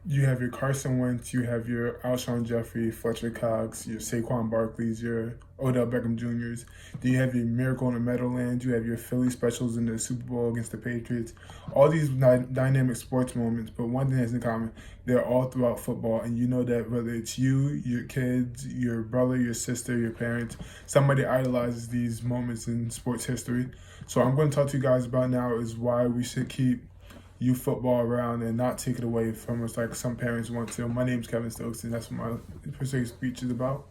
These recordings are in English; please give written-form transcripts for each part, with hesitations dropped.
You have your Carson Wentz, you have your Alshon Jeffrey, Fletcher Cox, your Saquon Barkley's, your Odell Beckham Jr.'s. Then you have your Miracle in the Meadowlands. You have your Philly specials in the Super Bowl against the Patriots. All these dynamic sports moments, but one thing that's in common, they're all throughout football. And you know that whether it's you, your kids, your brother, your sister, your parents, somebody idolizes these moments in sports history. So I'm going to talk to you guys about now is why we should keep youth football around and not take it away from us like some parents want to. My name's Kevin Stokes, and that's what my Persuasive Speech is about.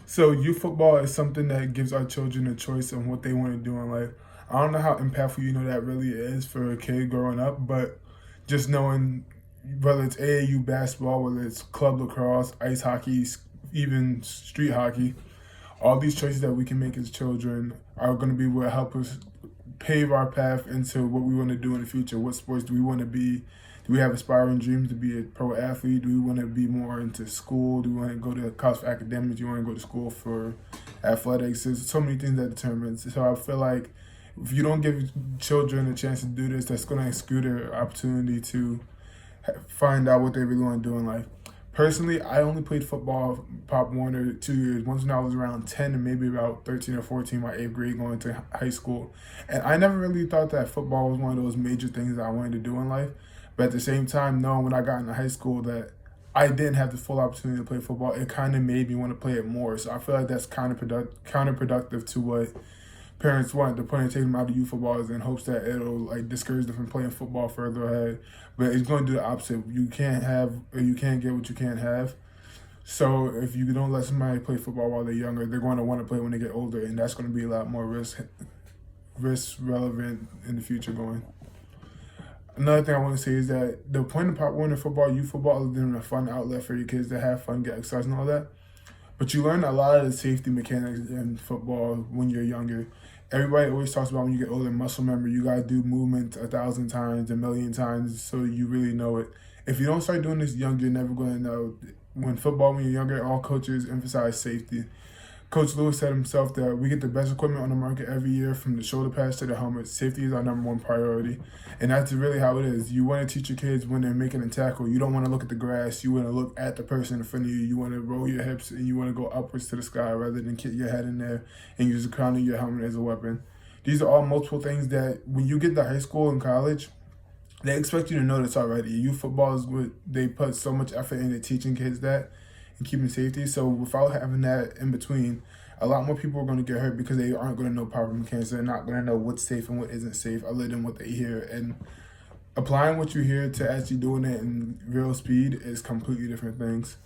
So, youth football is something that gives our children a choice on what they want to do in life. I don't know how impactful that really is for a kid growing up, but just knowing whether it's AAU basketball, whether it's club lacrosse, ice hockey, even street hockey, all these choices that we can make as children are going to be what help us pave our path into what we want to do in the future. What sports do we want to be? Do we have aspiring dreams to be a pro athlete? Do we want to be more into school? Do we want to go to college for academics? Do you want to go to school for athletics? There's so many things that determines. So I feel like if you don't give children a chance to do this, that's going to exclude their opportunity to find out what they really want to do in life. Personally, I only played football Pop Warner 2 years. Once when I was around 10 and maybe about 13 or 14, my 8th grade going to high school. And I never really thought that football was one of those major things that I wanted to do in life. But at the same time, knowing when I got into high school that I didn't have the full opportunity to play football, it kind of made me want to play it more. So I feel like that's counterproductive to what parents want. The point of taking them out of youth football is in hopes that it'll like discourage them from playing football further ahead. But it's going to do the opposite. You can't have or you can't get what you can't have. So if you don't let somebody play football while they're younger, they're going to want to play when they get older, and that's going to be a lot more risk relevant in the future going. Another thing I want to say is that the point of Pop Warner football, youth football, is than a fun outlet for your kids to have fun, get exercise, and all that. But you learn a lot of the safety mechanics in football when you're younger. Everybody always talks about when you get older, muscle memory. You gotta do movement 1,000 times, 1,000,000 times, so you really know it. If you don't start doing this young, you're never gonna know. When you're younger, all coaches emphasize safety. Coach Lewis said himself that we get the best equipment on the market every year, from the shoulder pads to the helmet. Safety is our number one priority. And that's really how it is. You want to teach your kids when they're making a tackle. You don't want to look at the grass. You want to look at the person in front of you. You want to roll your hips and you want to go upwards to the sky rather than kick your head in there and use the crown of your helmet as a weapon. These are all multiple things that when you get to high school and college, they expect you to know this already. Youth football is what they put so much effort into teaching kids that and keeping safety. So without having that in between, a lot more people are going to get hurt because they aren't going to know proper mechanics. They're not going to know what's safe and what isn't safe other than what they hear. And applying what you hear to actually doing it in real speed is completely different things.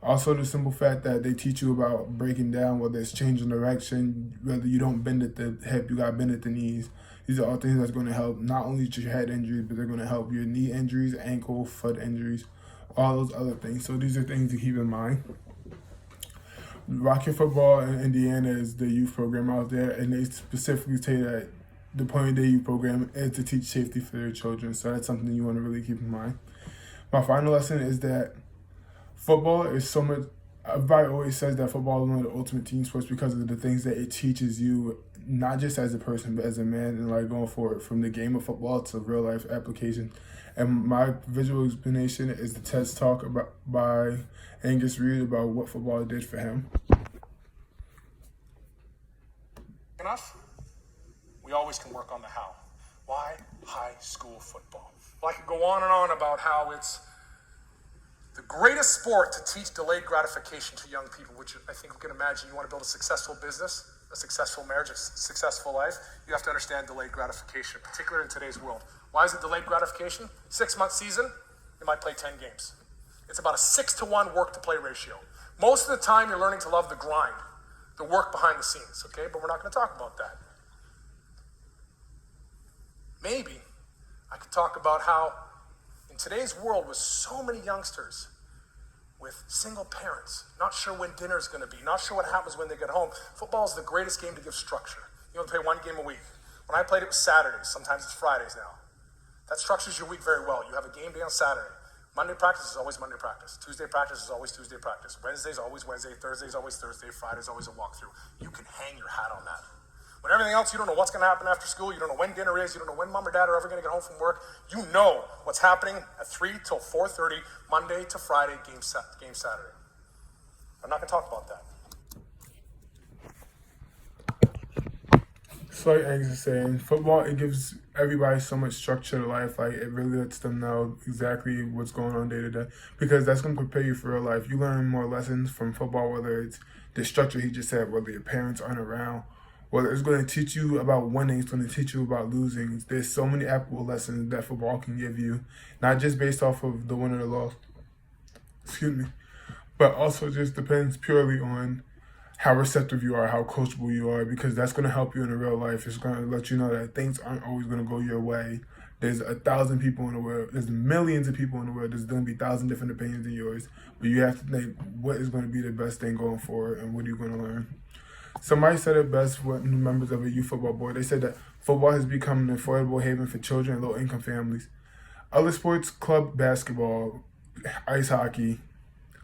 Also, the simple fact that they teach you about breaking down, whether it's changing direction, whether you don't bend at the hip, you got to bend at the knees. These are all things that's going to help not only your head injuries, but they're going to help your knee injuries, ankle, foot injuries, all those other things. So these are things to keep in mind. Rocket Football in Indiana is the youth program out there, and they specifically say that the point of the youth program is to teach safety for their children. So that's something you want to really keep in mind. My final lesson is that football is so much. Everybody always says that football is one of the ultimate team sports because of the things that it teaches you, not just as a person, but as a man, and like going forward from the game of football to real life application. And my visual explanation is the TED Talk by Angus Reid about what football did for him. Enough? We always can work on the how. Why high school football? Well, I could go on and on about how it's the greatest sport to teach delayed gratification to young people, which I think we can imagine. You want to build a successful business, a successful marriage, a successful life, you have to understand delayed gratification, particularly in today's world. Why is it delayed gratification? 6-month season, you might play 10 games. It's about a 6-to-1 work-to-play ratio. Most of the time, you're learning to love the grind, the work behind the scenes, okay? But we're not going to talk about that. Maybe I could talk about how in today's world with so many youngsters, with single parents, not sure when dinner's going to be, not sure what happens when they get home, football is the greatest game to give structure. You only play one game a week. When I played it was Saturdays, sometimes it's Fridays now. That structures your week very well. You have a game day on Saturday. Monday practice is always Monday practice. Tuesday practice is always Tuesday practice. Wednesday's always Wednesday. Thursday's always Thursday. Friday's always a walkthrough. You can hang your hat on that. When everything else, you don't know what's going to happen after school. You don't know when dinner is. You don't know when mom or dad are ever going to get home from work. You know what's happening at 3 till 4:30, Monday to Friday, game Saturday. I'm not going to talk about that. So like Angus is saying, football, it gives everybody so much structure to life. Like, it really lets them know exactly what's going on day to day, because that's going to prepare you for real life. You learn more lessons from football, whether it's the structure he just said, whether your parents aren't around, whether it's going to teach you about winning, it's going to teach you about losing. There's so many applicable lessons that football can give you, not just based off of the win or the loss, excuse me, but also just depends purely on how receptive you are, how coachable you are, because that's going to help you in the real life. It's going to let you know that things aren't always going to go your way. There's 1,000 people in the world. There's millions of people in the world. There's going to be 1,000 different opinions than yours. But you have to think, what is going to be the best thing going forward, and what are you going to learn? Somebody said it best when members of a youth football board. They said that football has become an affordable haven for children and low-income families. Other sports, club basketball, ice hockey,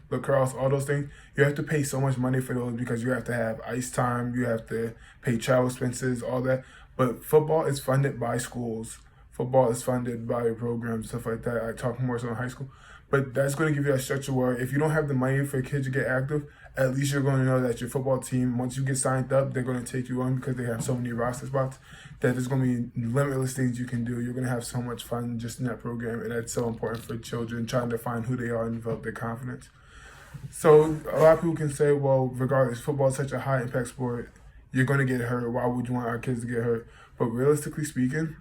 lacrosse, all those things, you have to pay so much money for those because you have to have ice time, you have to pay travel expenses, all that. But football is funded by schools. Football is funded by programs, stuff like that. I talk more so in high school. But that's going to give you a structure where if you don't have the money for kids to get active, at least you're going to know that your football team, once you get signed up, they're going to take you on because they have so many roster spots that there's going to be limitless things you can do. You're going to have so much fun just in that program, and that's so important for children trying to find who they are and develop their confidence. So a lot of people can say, well, regardless, football is such a high impact sport, you're going to get hurt. Why would you want our kids to get hurt? But realistically speaking,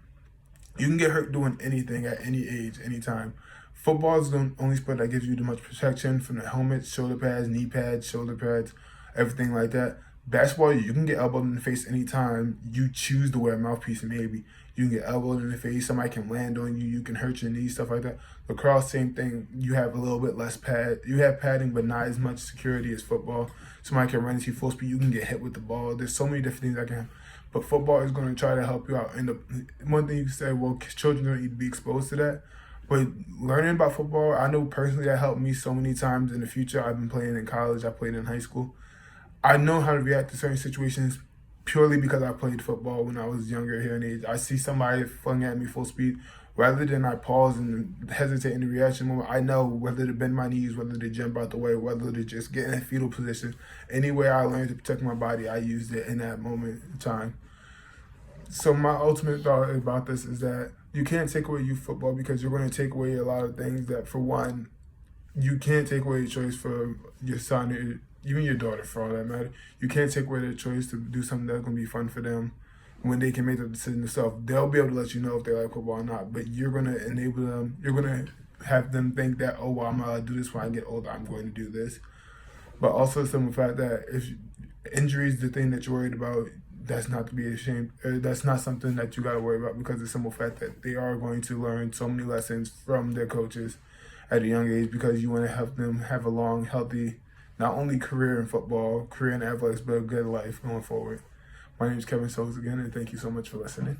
you can get hurt doing anything at any age, anytime. Football is the only sport that gives you the much protection from the helmet, shoulder pads, knee pads, shoulder pads, everything like that. Basketball, you can get elbowed in the face anytime you choose to wear a mouthpiece, maybe. You can get elbowed in the face, somebody can land on you, you can hurt your knees, stuff like that. Lacrosse, same thing. You have a little bit less pad. You have padding, but not as much security as football. Somebody can run into you full speed, you can get hit with the ball. There's so many different things that can happen. But football is going to try to help you out. And one thing you can say, well, children don't need to be exposed to that. But learning about football, I know personally that helped me so many times in the future. I've been playing in college, I played in high school. I know how to react to certain situations purely because I played football when I was younger here in age. I see somebody flung at me full speed. Rather than I pause and hesitate in the reaction moment, I know whether to bend my knees, whether to jump out the way, whether to just get in a fetal position. Any way I learned to protect my body, I used it in that moment in time. So my ultimate thought about this is that you can't take away youth football because you're going to take away a lot of things that, for one, you can't take away your choice for your son or even your daughter, for all that matter. You can't take away their choice to do something that's going to be fun for them when they can make the decision themselves. They'll be able to let you know if they like football or not, but you're going to enable them. You're going to have them think that, oh, well, I'm allowed to do this when I get older. I'm going to do this. But also the simple fact that if injury is the thing that you're worried about, that's not to be ashamed. That's not something that you got to worry about, because the simple fact that they are going to learn so many lessons from their coaches at a young age, because you want to help them have a long, healthy, not only career in football, career in athletics, but a good life going forward. My name is Kevin Stokes again, and thank you so much for listening.